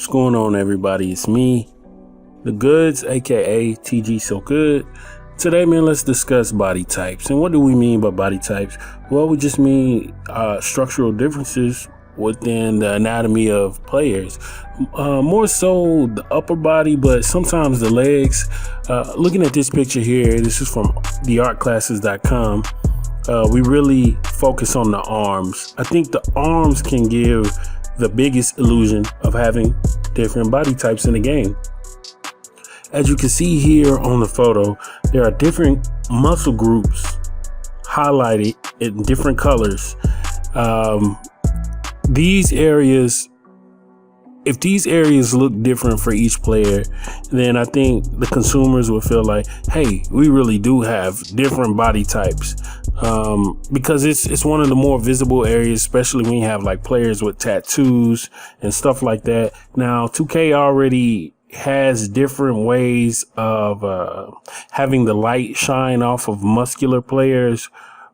What's going on, everybody? It's me, the Goods, aka TGsoGood. Today, man, let's discuss body types. And what do we mean by body types? Well, we just mean structural differences within the anatomy of players. More so the upper body, but sometimes the legs. Looking at this picture here, this is from theartclasses.com. We really focus on the arms. I think the arms can give the biggest illusion of having different body types in the game. As you can see here on the photo, there are different muscle groups highlighted in different colors. These areas, if these areas look different for each player, then I think the consumers will feel like, hey, we really do have different body types. Because it's one of the more visible areas, especially when you have like players with tattoos and stuff like that. Now, 2K already has different ways of having the light shine off of muscular players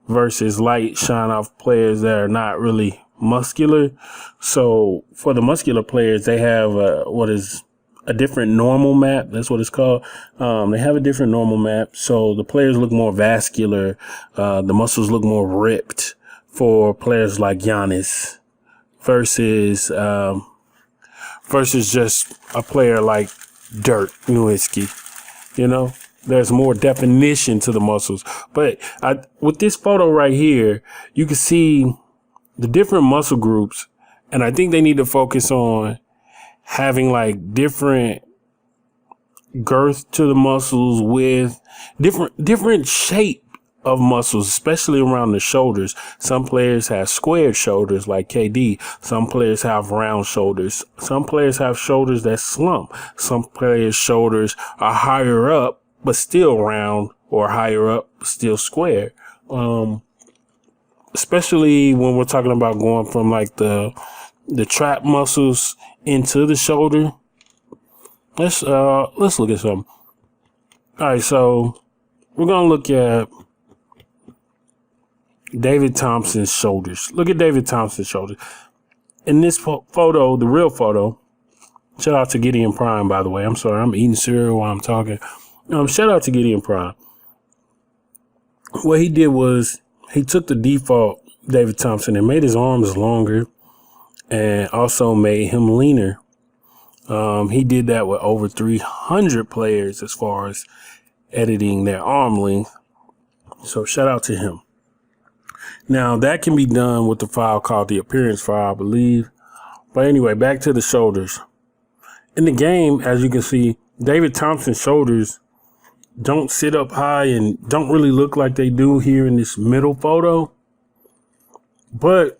versus light shine off players that are not really muscular. So for the muscular players, they have what is a different normal map. That's what it's called. They have a different normal map. So the players look more vascular. The muscles look more ripped for players like Giannis versus just a player like Dirk Nowitzki. You know, there's more definition to the muscles. But with this photo right here, you can see the different muscle groups. And I think they need to focus on having like different girth to the muscles with different shape of muscles, especially around the shoulders. Some players have squared shoulders like KD. Some players have round shoulders. Some players have shoulders that slump. Some players' shoulders are higher up, but still round, or higher up, still square. Especially when we're talking about going from like the trap muscles into the shoulder. Let's look at something. All right, so we're gonna look at David Thompson's shoulders. Look at David Thompson's shoulders. In this photo, the real photo, shout out to Gideon Prime, by the way. I'm sorry, I'm eating cereal while I'm talking. Shout out to Gideon Prime. What he did was he took the default David Thompson and made his arms longer and also made him leaner. He did that with over 300 players as far as editing their arm length. So shout out to him. Now that can be done with the file called the appearance file, I believe. But anyway, back to the shoulders. In the game, as you can see, David Thompson's shoulders don't sit up high and don't really look like they do here in this middle photo. But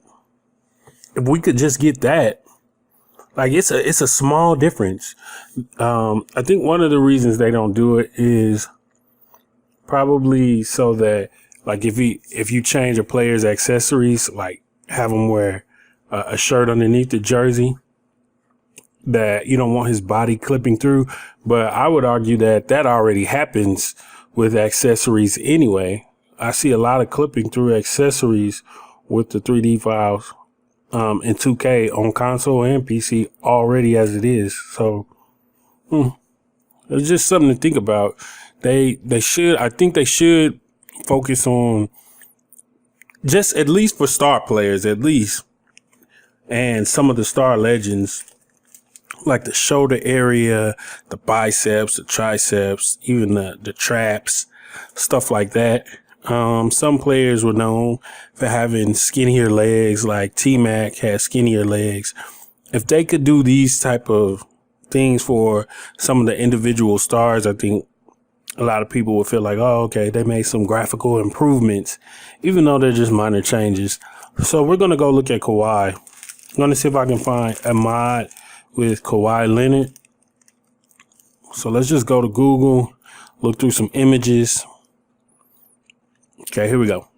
if we could just get that, like it's a small difference. I think one of the reasons they don't do it is probably so that like if you change a player's accessories, like have him wear a shirt underneath the jersey, that you don't want his body clipping through. But I would argue that already happens with accessories anyway. I see a lot of clipping through accessories with the 3D files in 2K on console and PC already as it is. So it's just something to think about. I think they should focus on, just at least for star players, at least, and some of the star legends, like the shoulder area, the biceps, the triceps, even the traps, stuff like that. Some players were known for having skinnier legs, like T-Mac had skinnier legs. If they could do these type of things for some of the individual stars, I think a lot of people would feel like, oh, okay, they made some graphical improvements, even though they're just minor changes. So we're going to go look at Kawhi. I'm going to see if I can find a mod with Kawhi Leonard. So let's just go to Google, look through some images. Okay, here we go.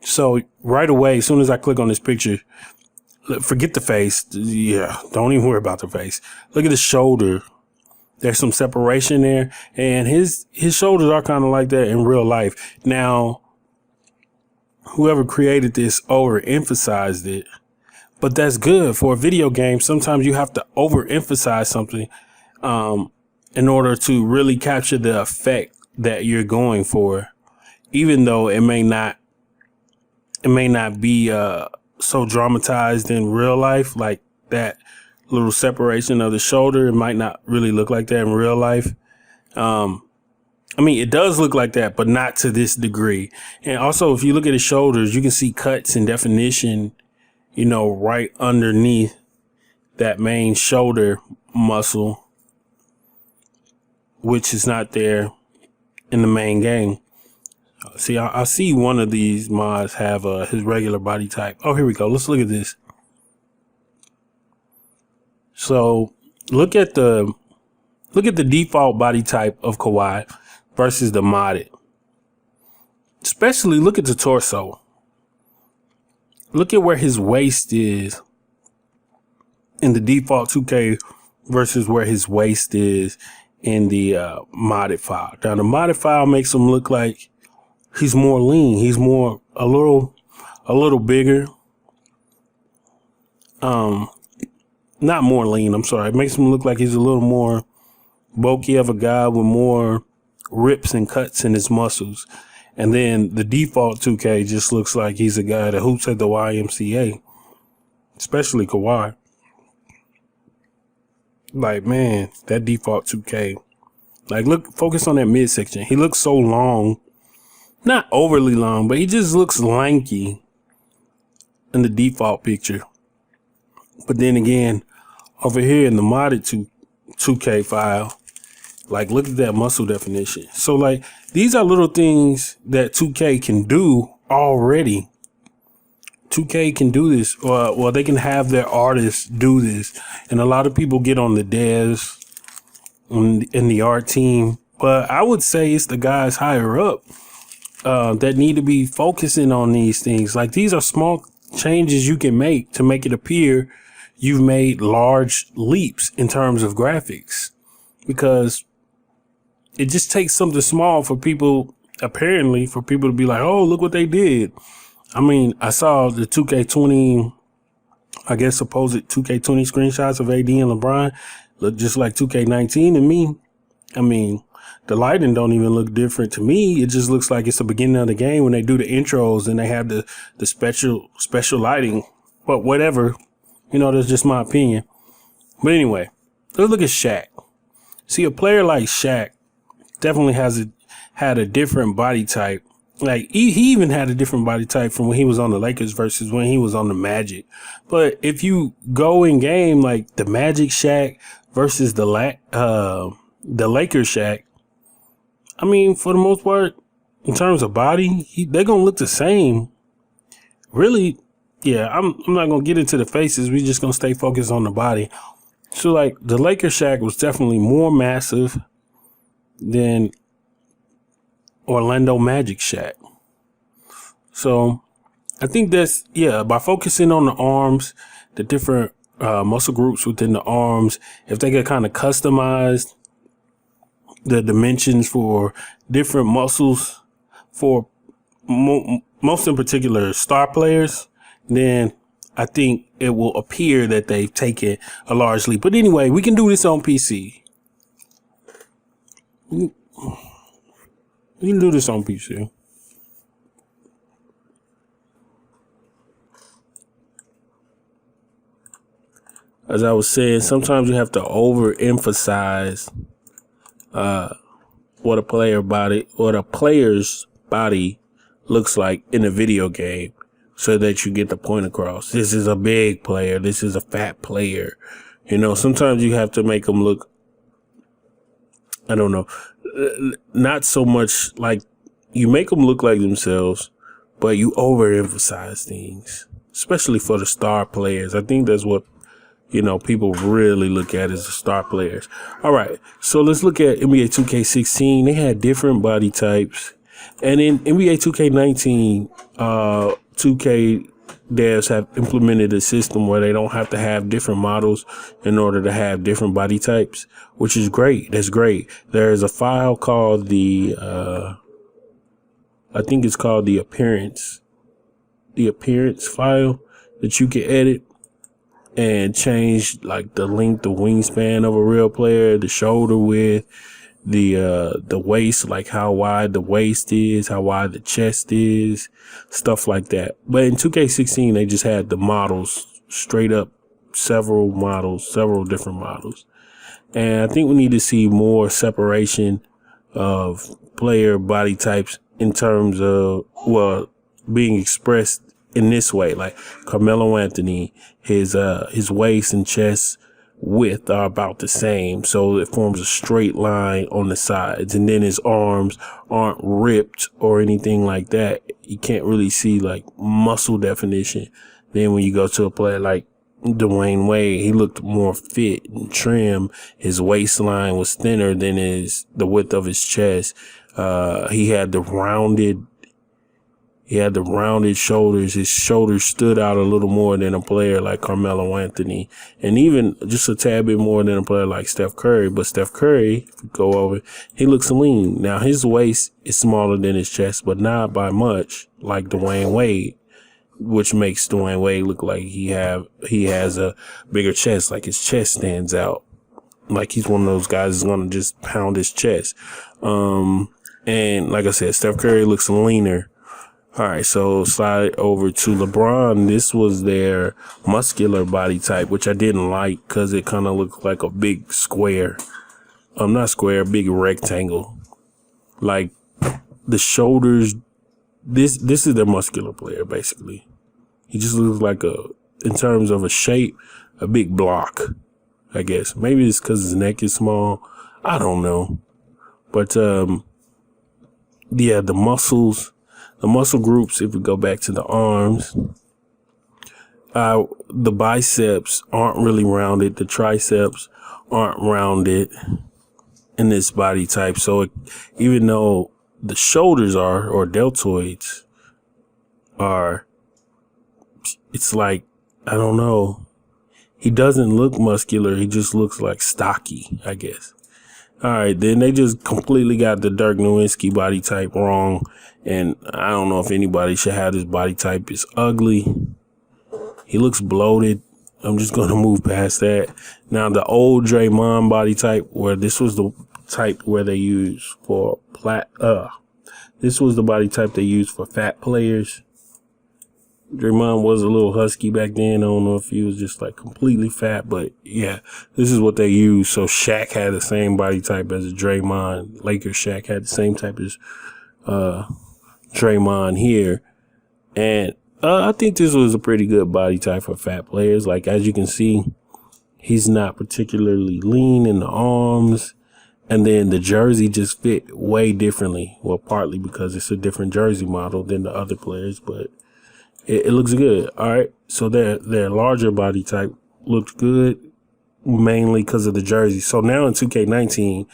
So right away, as soon as I click on this picture, forget the face. Yeah, don't even worry about the face. Look at the shoulder. There's some separation there, and his shoulders are kind of like that in real life. Now, whoever created this overemphasized it But that's good for a video game. Sometimes you have to overemphasize something in order to really capture the effect that you're going for, even though it may not be so dramatized in real life, like that little separation of the shoulder. It might not really look like that in real life. I mean, it does look like that, but not to this degree. And also, if you look at his shoulders, you can see cuts and definition, right underneath that main shoulder muscle, which is not there in the main game. See, I see one of these mods have his regular body type. Oh, here we go. Let's look at this. So look at the default body type of Kawhi versus the modded. Especially look at the torso. Look at where his waist is in the default 2K versus where his waist is in the modded file. Now the modded file makes him look like he's more lean. He's more a little bigger. Not more lean. I'm sorry. It makes him look like he's a little more bulky of a guy with more rips and cuts in his muscles. And then the default 2K just looks like he's a guy that hoops at the YMCA, especially Kawhi. Like, man, that default 2K. Like, look, focus on that midsection. He looks so long. Not overly long, but he just looks lanky in the default picture. But then again, over here in the modded 2K file, like, look at that muscle definition. So, like, these are little things that 2K can do already. 2K can do this, or well, they can have their artists do this. And a lot of people get on the devs in the art team. But I would say it's the guys higher up that need to be focusing on these things. Like, these are small changes you can make to make it appear you've made large leaps in terms of graphics, because it just takes something small for people, apparently, for people to be like, oh, look what they did. I mean, I saw the 2K20, I guess, supposed 2K20 screenshots of AD and LeBron look just like 2K19 to me. I mean, the lighting don't even look different to me. It just looks like it's the beginning of the game when they do the intros and they have the special lighting. But whatever, that's just my opinion. But anyway, let's look at Shaq. See, a player like Shaq definitely had a different body type. Like, he even had a different body type from when he was on the Lakers versus when he was on the Magic. But if you go in game, like the Magic Shaq versus the Lakers Shaq, I mean, for the most part, in terms of body, they're going to look the same. Really, yeah, I'm not going to get into the faces. We're just going to stay focused on the body. So, like, the Lakers Shaq was definitely more massive than Orlando Magic Shaq. So I think that's, by focusing on the arms, the different muscle groups within the arms, if they could kind of customize the dimensions for different muscles for most in particular star players, then I think it will appear that they've taken a large leap. But anyway, we can do this on PC. We can do this on PC. As I was saying, sometimes you have to overemphasize what a player's body looks like in a video game so that you get the point across. This is a big player. This is a fat player. Sometimes you have to make them look, I don't know, not so much like you make them look like themselves, but you overemphasize things, especially for the star players. I think that's what, people really look at as the star players. All right. So let's look at NBA 2K16. They had different body types. And in NBA 2K19, 2K devs have implemented a system where they don't have to have different models in order to have different body types, which is great. That's great. There's a file called I think it's called the appearance file that you can edit. and changed like the length, the wingspan of a real player, the shoulder width, the waist, like how wide the waist is, how wide the chest is, stuff like that. But in 2K16, they just had the models straight up, several different models. And I think we need to see more separation of player body types in terms of, well, being expressed in this way. Like Carmelo Anthony, his waist and chest width are about the same, so it forms a straight line on the sides, and then his arms aren't ripped or anything like that. You can't really see like muscle definition. Then when you go to a player like Dwayne Wade, he looked more fit and trim. His waistline was thinner than the width of his chest. He had the rounded shoulders. His shoulders stood out a little more than a player like Carmelo Anthony, and even just a tad bit more than a player like Steph Curry. But Steph Curry, if you go over, he looks lean. Now his waist is smaller than his chest, but not by much, like Dwayne Wade, which makes Dwayne Wade look like he has a bigger chest, like his chest stands out, like he's one of those guys who's gonna just pound his chest. And like I said, Steph Curry looks leaner. All right, so slide over to LeBron. This was their muscular body type, which I didn't like because it kind of looked like a big square. Not square, big rectangle. Like the shoulders. This is their muscular player, basically. He just looks like in terms of a shape, a big block, I guess. Maybe it's because his neck is small. I don't know. But, yeah, the muscle groups, if we go back to the arms, the biceps aren't really rounded. The triceps aren't rounded in this body type. So even though the shoulders are, or deltoids are, it's like, I don't know. He doesn't look muscular. He just looks like stocky, I guess. All right, then they just completely got the Dirk Nowitzki body type wrong. And I don't know if anybody should have this body type. It's ugly. He looks bloated. I'm just going to move past that. Now, the old Draymond body type, where this was the type where they use for this was the body type they used for fat players. Draymond was a little husky back then. I don't know if he was just like completely fat, but yeah, this is what they used. So Shaq had the same body type as Draymond. Lakers Shaq had the same type as Draymond here. And I think this was a pretty good body type for fat players. Like, as you can see, he's not particularly lean in the arms. And then the jersey just fit way differently. Well, partly because it's a different jersey model than the other players, but it looks good. All right. So their larger body type looked good, mainly because of the jersey. So now in 2K19,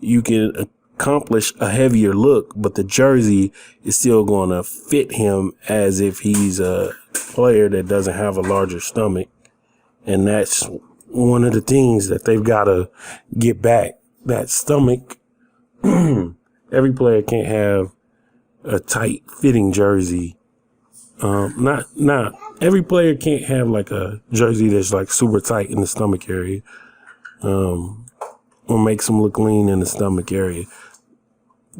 you can accomplish a heavier look, but the jersey is still going to fit him as if he's a player that doesn't have a larger stomach. And that's one of the things that they've got to get back. That stomach. Every player can't have a tight fitting jersey. Not every player can't have like a jersey that's like super tight in the stomach area, or makes them look lean in the stomach area.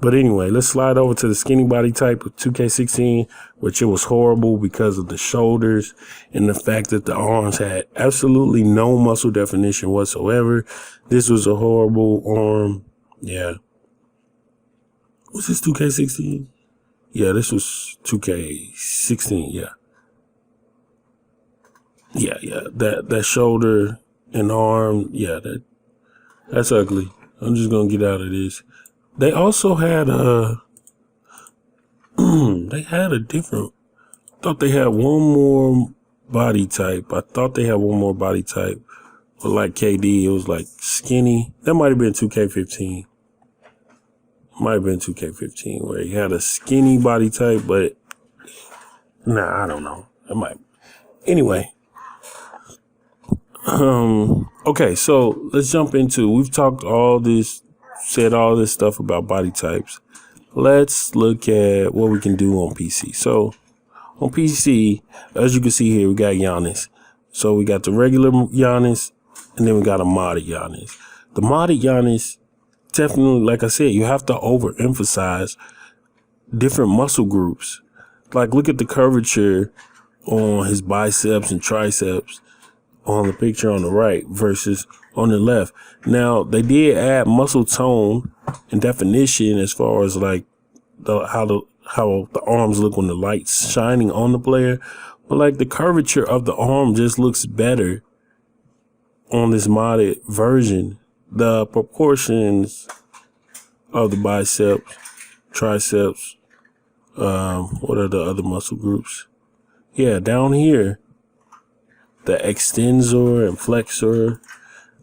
But anyway, let's slide over to the skinny body type of 2K16, which it was horrible because of the shoulders and the fact that the arms had absolutely no muscle definition whatsoever. This was a horrible arm. Yeah. Was this 2K16? Yeah, this was 2K16. Yeah. Yeah. That shoulder and arm. Yeah, that's ugly. I'm just going to get out of this. They also had they had a different, I thought they had one more body type. But like KD, it was like skinny. That might have been 2K15. Where he had a skinny body type, but I don't know. It might. Anyway. Okay, so let's jump into, we've said all this stuff about body types. Let's look at what we can do on PC. So on PC, as you can see here, we got Giannis. So we got the regular Giannis, and then we got a modded Giannis. The modded Giannis, definitely, like I said, you have to overemphasize different muscle groups. Like, look at the curvature on his biceps and triceps on the picture on the right versus on the left. Now, they did add muscle tone and definition as far as like how the arms look when the light's shining on the player. But like the curvature of the arm just looks better on this modded version. The proportions of the biceps, triceps, what are the other muscle groups? Yeah, down here, the extensor and flexor,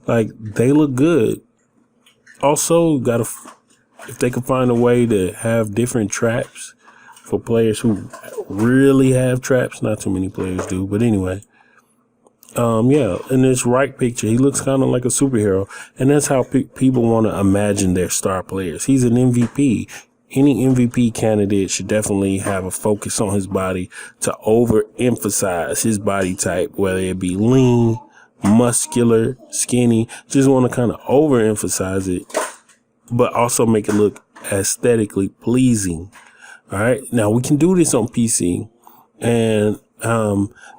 like they look good. Also, if they can find a way to have different traps for players who really have traps, not too many players do, but anyway. Yeah, in this right picture, he looks kind of like a superhero, and that's how people want to imagine their star players. He's an MVP. Any MVP candidate should definitely have a focus on his body to overemphasize his body type, whether it be lean, muscular, skinny. Just want to kind of overemphasize it, but also make it look aesthetically pleasing. All right. Now we can do this on PC, and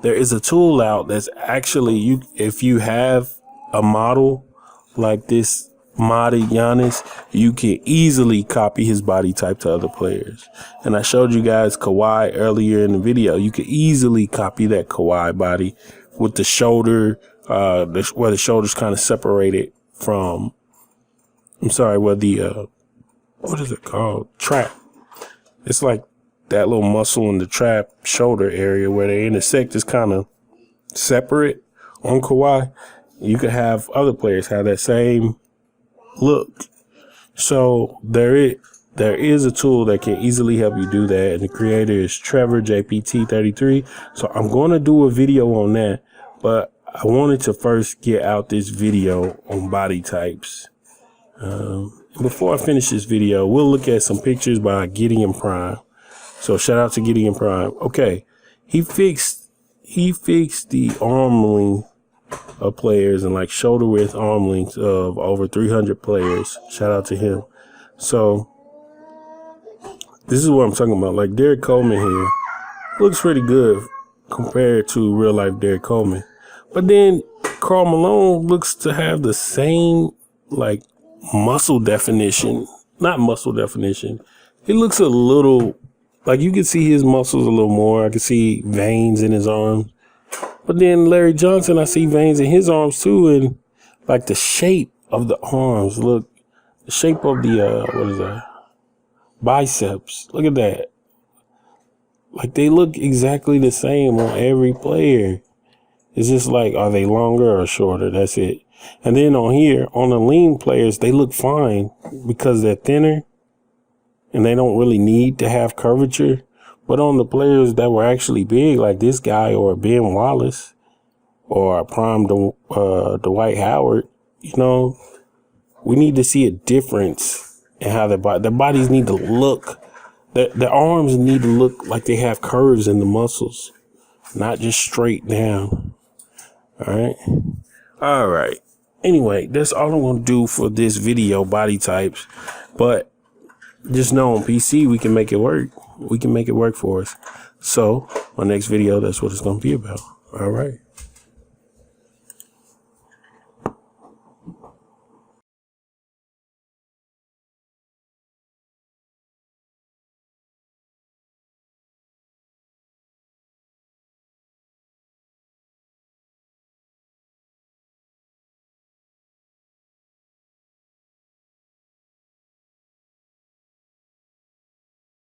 there is a tool out that's actually if you have a model like this modded Giannis, you can easily copy his body type to other players. And I showed you guys Kawhi earlier in the video. You could easily copy that Kawhi body with the shoulder, where the shoulder's kind of separated from, where the, what is it called? Trap. It's like that little muscle in the trap shoulder area where they intersect is kind of separate on Kawhi. You could have other players have that same look. So there is a tool that can easily help you do that, and the creator is Trevor JPT33. So I'm going to do a video on that, but I wanted to first get out this video on body types. Before I finish this video, we'll look at some pictures by Gideon Prime. So shout out to Gideon Prime. Okay, he fixed the arm length of players and like shoulder width arm length of over 300 players. Shout out to him. So this is what I'm talking about. Like Derek Coleman here looks pretty good compared to real life Derek Coleman. But then Karl Malone looks to have the same like muscle definition. Not muscle definition. He looks a little like you can see his muscles a little more. I can see veins in his arms. But then Larry Johnson, I see veins in his arms too, and like the shape of the arms, look, the shape of the biceps. Look at that. Like they look exactly the same on every player. It's just like, are they longer or shorter? That's it. And then on here, on the lean players, they look fine because they're thinner and they don't really need to have curvature. But on the players that were actually big, like this guy or Ben Wallace or Prime Dwight Howard, we need to see a difference in how their bodies need to look. Their arms need to look like they have curves in the muscles, not just straight down. All right. Anyway, that's all I'm going to do for this video, body types. But just know on PC, we can make it work. We can make it work for us. So my next video, that's what it's going to be about. All right.